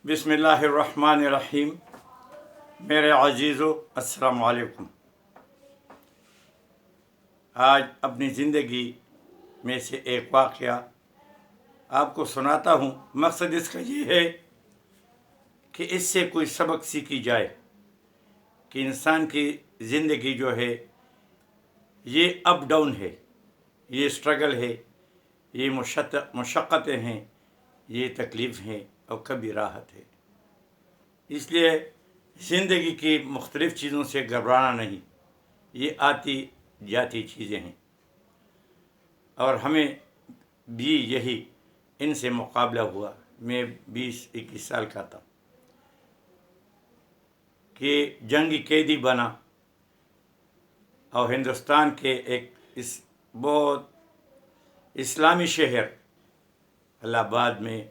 بسم اللہ الرحمن الرحیم۔ میرے عزیزو السلام علیکم۔ آج اپنی زندگی میں سے ایک واقعہ آپ کو سناتا ہوں۔ مقصد اس کا یہ ہے کہ اس سے کوئی سبق سیکھی جائے کہ انسان کی زندگی جو ہے یہ اپ ڈاؤن ہے، یہ اسٹرگل ہے، یہ مشقتیں ہیں، یہ تکلیف ہیں اور کبھی راحت ہے۔ اس لیے زندگی کی مختلف چیزوں سے گھبرانا نہیں، یہ آتی جاتی چیزیں ہیں، اور ہمیں بھی یہی ان سے مقابلہ ہوا۔ میں 20-21 سال کا تھا کہ جنگی قیدی بنا اور ہندوستان کے ایک بہت اسلامی شہر الہ آباد میں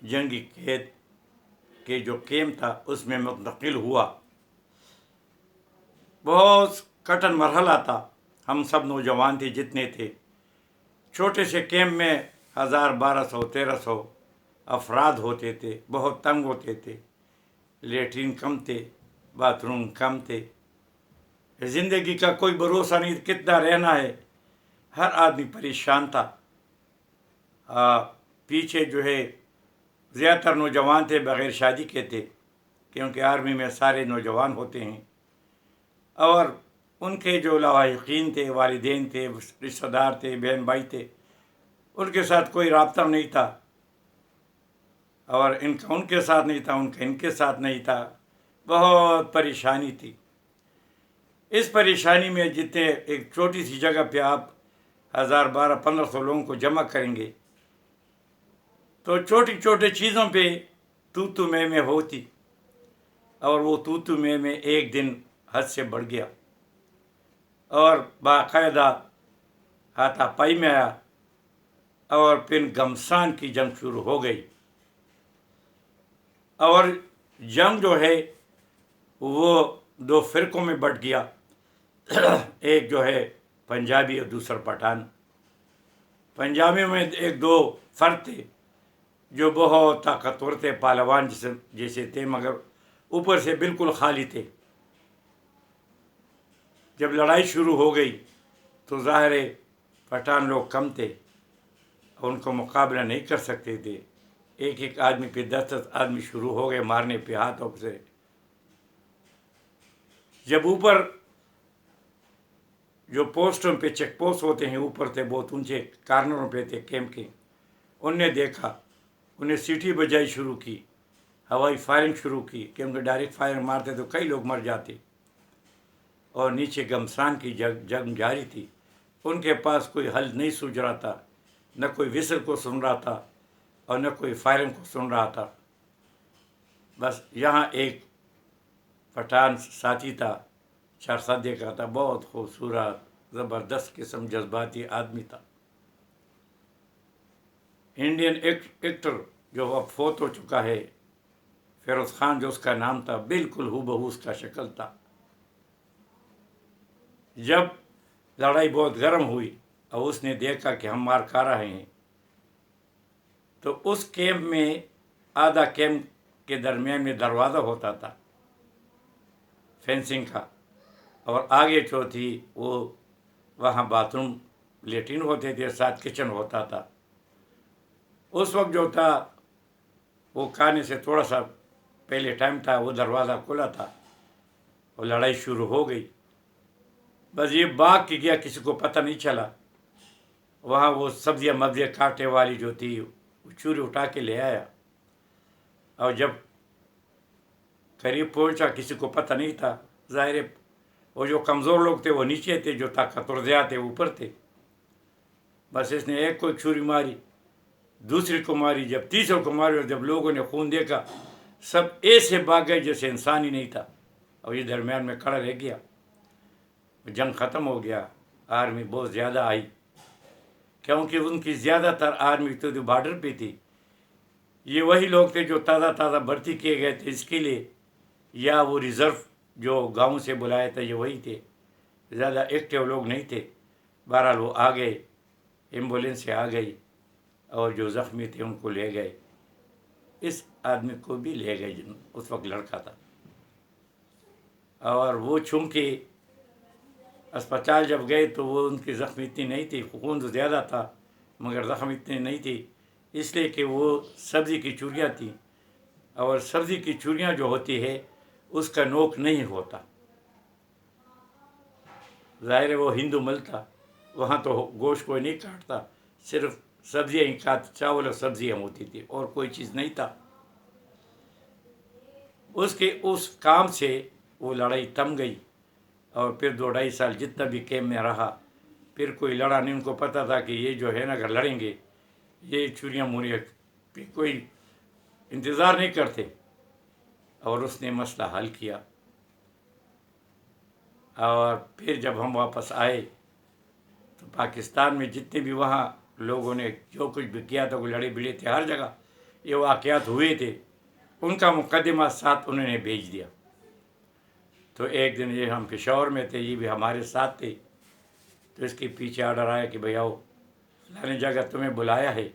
جنگی قید کے جو کیمپ تھا اس میں منتقل ہوا۔ بہت کٹن مرحلہ تھا۔ ہم سب نوجوان تھے جتنے تھے۔ چھوٹے سے کیمپ میں 1000 1200 1300 افراد ہوتے تھے، بہت تنگ ہوتے تھے، لیٹرین کم تھے، باتھ روم کم تھے، زندگی کا کوئی بھروسہ نہیں، کتنا رہنا ہے، ہر آدمی پریشان تھا۔ پیچھے جو ہے زیادہ تر نوجوان تھے، بغیر شادی کے تھے، کیونکہ آرمی میں سارے نوجوان ہوتے ہیں، اور ان کے جو لاحقین تھے، والدین تھے، رشتہ دار تھے، بہن بھائی تھے، ان کے ساتھ کوئی رابطہ نہیں تھا، اور ان کا ان کے ساتھ نہیں تھا، ان کا ان کے ساتھ نہیں تھا۔ بہت پریشانی تھی۔ اس پریشانی میں جتنے ایک چھوٹی سی جگہ پہ آپ 1000 1200 لوگوں کو جمع کریں گے تو چھوٹی چھوٹی چیزوں پہ تو میں ہوتی، اور وہ تو میں ایک دن حد سے بڑھ گیا، اور باقاعدہ ہاتھا پائی میں آیا، اور پھر گھمسان کی جنگ شروع ہو گئی، اور جنگ جو ہے وہ 2 فرقوں میں بٹ گیا۔ ایک جو ہے پنجابی اور دوسرا پٹھان۔ پنجابی میں 1-2 فرد تھے جو بہت طاقتور تھے، پہلوان جیسے تھے، مگر اوپر سے بالکل خالی تھے۔ جب لڑائی شروع ہو گئی تو ظاہر ہے پٹھان لوگ کم تھے اور ان کو مقابلہ نہیں کر سکتے تھے۔ ایک آدمی پہ 10 آدمی شروع ہو گئے مارنے پہ ہاتھوں سے۔ جب اوپر جو پوسٹوں پہ چیک پوسٹ ہوتے ہیں اوپر تھے، بہت اونچے کارنروں پہ تھے کیمپ کے، ان نے دیکھا، انہیں سیٹی بجائی شروع کی، ہوائی فائرنگ شروع کی، کیونکہ ڈائریکٹ فائرنگ مارتے تو کئی لوگ مر جاتے، اور نیچے گھمسان کی جنگ جاری تھی۔ ان کے پاس کوئی حل نہیں سوچ رہا تھا، نہ کوئی وسل کو سن رہا تھا اور نہ کوئی فائرنگ کو سن رہا تھا۔ بس یہاں ایک پٹھان ساتھی تھا، 4 کا تھا، بہت خوبصورت زبردست قسم جذباتی آدمی تھا۔ انڈین ایکٹر جو اب فوت ہو چکا ہے، فیروز خان جو اس کا نام تھا، بالکل ہو بہو اس کا شکل تھا۔ جب لڑائی بہت گرم ہوئی اور اس نے دیکھا کہ ہم مار کھا رہے ہیں، تو اس کیمپ میں آدھا کیمپ کے درمیان میں دروازہ ہوتا تھا فینسنگ کا، اور آگے جو تھی وہ وہاں باتھ روم لیٹرین ہوتے تھے، ساتھ کچن ہوتا تھا۔ اس وقت جو تھا وہ کھانے سے تھوڑا سا پہلے ٹائم تھا، وہ دروازہ کھلا تھا اور لڑائی شروع ہو گئی۔ بس یہ بھاگ کے گیا، کسی کو پتہ نہیں چلا۔ وہاں وہ سبزیاں مبزیاں کاٹنے والی جو تھی وہ چوری اٹھا کے لے آیا، اور جب قریب پہنچا کسی کو پتہ نہیں تھا، ظاہر ہے وہ جو کمزور لوگ تھے وہ نیچے تھے، جو طاقتور زیادہ تھے اوپر تھے۔ بس اس نے ایک کو چھری ماری، دوسرے کو ماری، جب تیسرے کو ماری، اور جب لوگوں نے خون دیکھا سب ایسے بھاگ گئے جیسے انسان ہی نہیں تھا، اور یہ درمیان میں کھڑا رہ گیا۔ جنگ ختم ہو گیا۔ آرمی بہت زیادہ آئی، کیونکہ ان کی زیادہ تر آرمی تو جو بارڈر پہ تھی، یہ وہی لوگ تھے جو تازہ بھرتی کیے گئے تھے اس کے لیے، یا وہ ریزرو جو گاؤں سے بلایا تھا، یہ وہی تھے، زیادہ ایکٹیو لوگ نہیں تھے۔ بہرحال وہ آ گئے، ایمبولینس سے آ گئی، اور جو زخمی تھے ان کو لے گئے۔ اس آدمی کو بھی لے گئے، اس وقت لڑکا تھا، اور وہ چونکہ اسپتال جب گئے تو وہ ان کی زخم اتنی نہیں تھی، خون تو زیادہ تھا مگر زخم اتنی نہیں تھی، اس لیے کہ وہ سبزی کی چوریاں تھیں، اور سبزی کی چوریاں جو ہوتی ہے اس کا نوک نہیں ہوتا، ظاہر ہے وہ ہندو ملک تھا، وہاں تو گوشت کوئی نہیں کاٹتا، صرف سبزیاں ہی کھاتے، چاول اور سبزیاں ہوتی تھی اور کوئی چیز نہیں تھا۔ اس کام سے وہ لڑائی تھم گئی، اور پھر 2-2.5 سال جتنا بھی کیمپ میں رہا، پھر کوئی لڑا نہیں۔ ان کو پتہ تھا کہ یہ جو ہے نا اگر لڑیں گے یہ چوریاں موریاں پھر کوئی انتظار نہیں کرتے، اور اس نے مسئلہ حل کیا۔ اور پھر جب ہم واپس آئے تو پاکستان میں جتنے بھی وہاں لوگوں نے جو کچھ بھی کیا تھا، وہ لڑے بھیڑے تھے، ہر جگہ یہ واقعات ہوئے تھے، ان کا مقدمہ ساتھ انہوں نے بھیج دیا۔ تو ایک دن یہ ہم پشاور میں تھے، یہ بھی ہمارے ساتھ تھے، تو اس کے پیچھے آرڈر آیا کہ بھئی آؤ فلاں جگہ تمہیں بلایا ہے،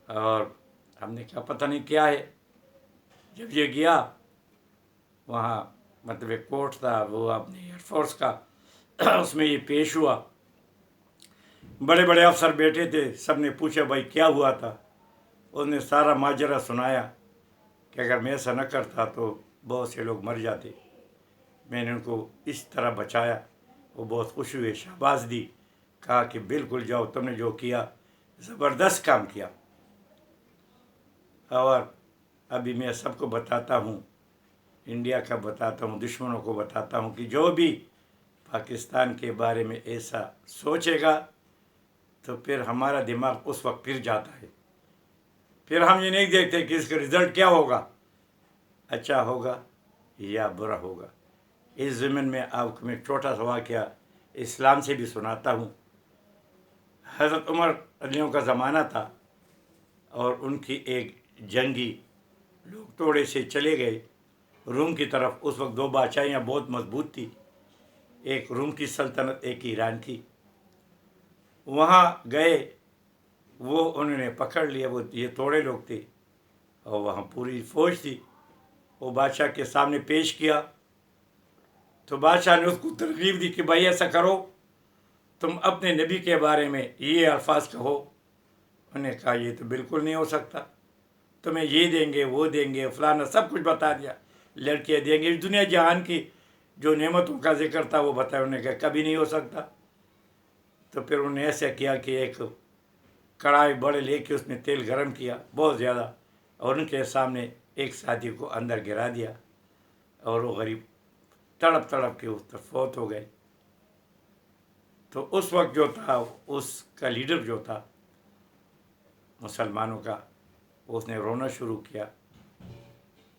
اور ہم نے کہا پتہ نہیں کیا ہے۔ جب یہ گیا وہاں، مطلب ایک کوٹ تھا وہ اپنے ایئر فورس کا، اس میں یہ پیش ہوا، بڑے بڑے افسر بیٹھے تھے، سب نے پوچھا بھائی کیا ہوا تھا، اس نے سارا ماجرا سنایا کہ اگر میں ایسا نہ کرتا تو بہت سے لوگ مر جاتے، میں نے ان کو اس طرح بچایا۔ وہ بہت خوش ہوئے، شاباش دی، کہا کہ بالکل جاؤ، تم نے جو کیا زبردست کام کیا۔ اور ابھی میں سب کو بتاتا ہوں، انڈیا کا بتاتا ہوں، دشمنوں کو بتاتا ہوں کہ جو بھی پاکستان کے بارے میں ایسا سوچے گا تو پھر ہمارا دماغ اس وقت پھر جاتا ہے، پھر ہم یہ نہیں دیکھتے کہ اس کا رزلٹ کیا ہوگا، اچھا ہوگا یا برا ہوگا۔ اس ضمن میں آپ کو میں چھوٹا سا واقعہ اسلام سے بھی سناتا ہوں۔ حضرت عمر علیوں کا زمانہ تھا، اور ان کی ایک جنگی لوگ توڑے سے چلے گئے روم کی طرف۔ اس وقت 2 بادشاہیاں بہت مضبوط تھی، ایک روم کی سلطنت، ایک ایران کی۔ وہاں گئے، وہ انہوں نے پکڑ لیا، وہ یہ توڑے لوگ تھے، اور وہاں پوری فوج تھی، وہ بادشاہ کے سامنے پیش کیا، تو بادشاہ نے اس کو ترغیب دی کہ بھائی ایسا کرو، تم اپنے نبی کے بارے میں یہ الفاظ کہو۔ انہوں نے کہا یہ تو بالکل نہیں ہو سکتا، تمہیں یہ دیں گے، وہ دیں گے، فلانا سب کچھ بتا دیا، لڑکیاں دیں گے، دنیا جہان کی جو نعمتوں کا ذکر تھا وہ بتایا۔ انہوں نے کہا کبھی نہیں ہو سکتا۔ تو پھر انہوں نے ایسا کیا کہ ایک کڑھائی بڑے لے کے اس میں تیل گرم کیا بہت زیادہ، اور ان کے سامنے ایک ساتھی کو اندر گرا دیا، اور وہ غریب تڑپ تڑپ کے اس طرف فوت ہو گئے۔ تو اس وقت جو تھا اس کا لیڈر جو تھا مسلمانوں کا، اس نے رونا شروع کیا۔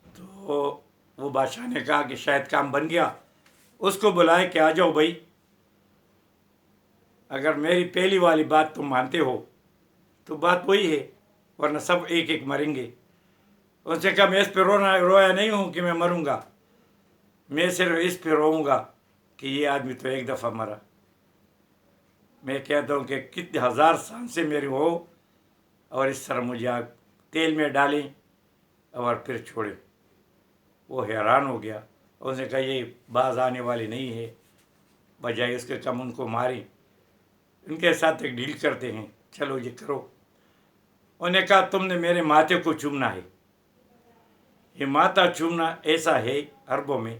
تو وہ بادشاہ نے کہا کہ شاید کام بن گیا، اس کو بلائے کہ آ جاؤ بھائی، اگر میری پہلی والی بات تم مانتے ہو تو بات وہی ہے، ورنہ سب ایک ایک مریں گے۔ اس نے کہا میں اس پہ رویا نہیں ہوں کہ میں مروں گا، میں صرف اس پہ روؤں گا کہ یہ آدمی تو ایک دفعہ مرا۔ میں کہتا ہوں کہ کتنے 1000 سانسیں میری ہو اور اس طرح مجھے آگ تیل میں ڈالیں اور پھر چھوڑیں۔ وہ حیران ہو گیا، اس نے کہا یہ باز آنے والی نہیں ہے، بجائے اس کے کم ان کو ماریں، ان کے ساتھ ایک ڈیل کرتے ہیں، چلو یہ کرو۔ انہوں نے کہا تم نے میرے ماتھے کو چومنا ہے، یہ ماتھا چومنا ایسا ہے عربوں میں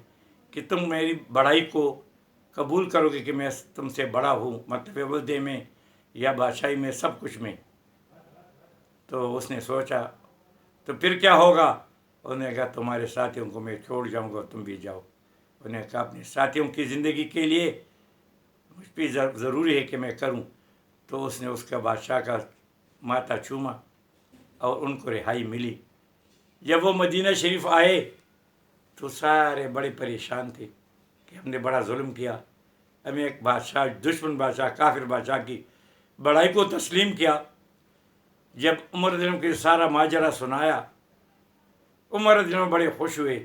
کہ تم میری بڑائی کو قبول کرو گے کہ میں تم سے بڑا ہوں، مطلب عہدے میں یا بادشاہی میں، سب کچھ میں۔ تو اس نے سوچا تو پھر کیا ہوگا؟ انہوں نے کہا تمہارے ساتھیوں کو میں چھوڑ جاؤں گا، تم بھی جاؤ۔ انہوں نے کہا اپنے ساتھیوں کی زندگی کے لیے مجھ پہ ضروری ہے کہ میں کروں۔ تو اس نے اس کا بادشاہ کا ماتھا چوما اور ان کو رہائی ملی۔ جب وہ مدینہ شریف آئے تو سارے بڑے پریشان تھے کہ ہم نے بڑا ظلم کیا، ہمیں ایک بادشاہ، دشمن بادشاہ، کافر بادشاہ کی بڑائی کو تسلیم کیا۔ جب عمر رضی اللہ عنہ کو سارا ماجرا سنایا، عمر رضی اللہ عنہ بڑے خوش ہوئے،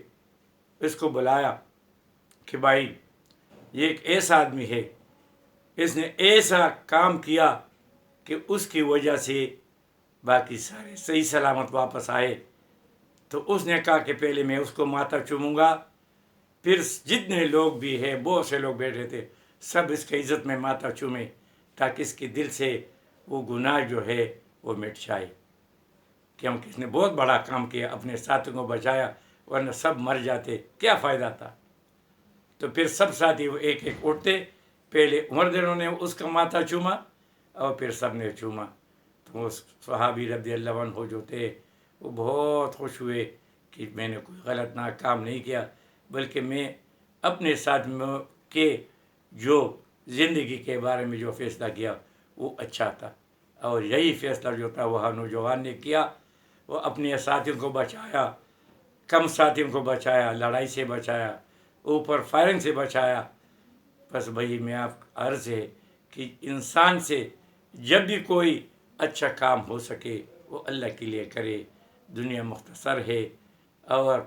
اس کو بلایا کہ بھائی یہ ایک ایسا آدمی ہے، اس نے ایسا کام کیا کہ اس کی وجہ سے باقی سارے صحیح سلامت واپس آئے تو اس نے کہا کہ پہلے میں اس کو ماتھا چوموں گا، پھر جتنے لوگ بھی ہیں بہت سے لوگ بیٹھے تھے سب اس کی عزت میں ماتھا چومے تاکہ اس کے دل سے وہ گناہ جو ہے وہ مٹ جائے، کیونکہ اس نے بہت بڑا کام کیا، اپنے ساتھیوں کو بچایا، ورنہ سب مر جاتے، کیا فائدہ تھا۔ تو پھر سب ساتھی وہ ایک ایک اٹھتے، پہلے عمر دنوں نے اس کا ماتھا چوما اور پھر سب نے چوما، تو وہ صحابی رضی اللہ عنہ جو تھے وہ بہت خوش ہوئے کہ میں نے کوئی غلط کام نہیں کیا، بلکہ میں اپنے ساتھ کے جو زندگی کے بارے میں جو فیصلہ کیا وہ اچھا تھا، اور یہی فیصلہ جو تھا وہ نوجوان نے کیا، وہ اپنے ساتھیوں کو بچایا، کم ساتھیوں کو بچایا، لڑائی سے بچایا، اوپر فائرنگ سے بچایا۔ بس بھائی میں آپ عرض ہے کہ انسان سے جب بھی کوئی اچھا کام ہو سکے وہ اللہ کے لیے کرے، دنیا مختصر ہے اور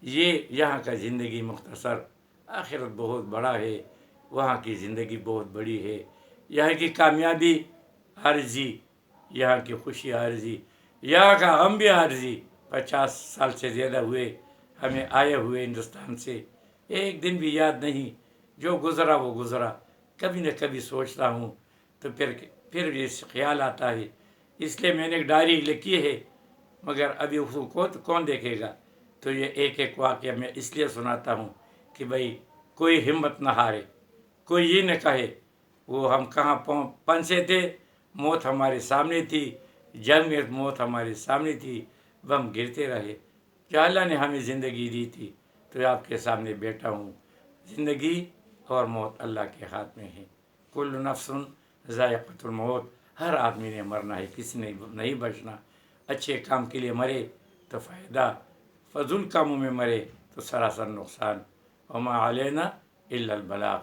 یہ یہاں کا زندگی مختصر، آخرت بہت بڑا ہے، وہاں کی زندگی بہت بڑی ہے، یہاں کی کامیابی عارضی، یہاں کی خوشی عارضی، یہاں کا غم بھی عارضی۔ 50 سال سے زیادہ ہوئے ہمیں آئے ہوئے ہندوستان سے، ایک دن بھی یاد نہیں، جو گزرا وہ گزرا۔ کبھی نہ کبھی سوچتا ہوں تو پھر یہ خیال آتا ہے، اس لیے میں نے ایک ڈائری لکھی ہے، مگر ابھی اس کو کون دیکھے گا، تو یہ ایک ایک واقعہ میں اس لیے سناتا ہوں کہ بھائی کوئی ہمت نہ ہارے، کوئی یہ نہ کہے وہ ہم کہاں پنسے تھے، موت ہمارے سامنے تھی، جنگ میں موت ہمارے سامنے تھی، ہم گرتے رہے، کیا اللہ نے ہمیں زندگی دی تھی تو آپ کے سامنے بیٹھا ہوں۔ زندگی اور موت اللہ کے ہاتھ میں ہے، کل نفس ذائقۃ الموت، ہر آدمی نے مرنا ہے، کسی نے نہیں بچنا۔ اچھے کام کے لیے مرے تو فائدہ، فضول کاموں میں مرے تو سراسر نقصان۔ وما علینا الا البلاغ۔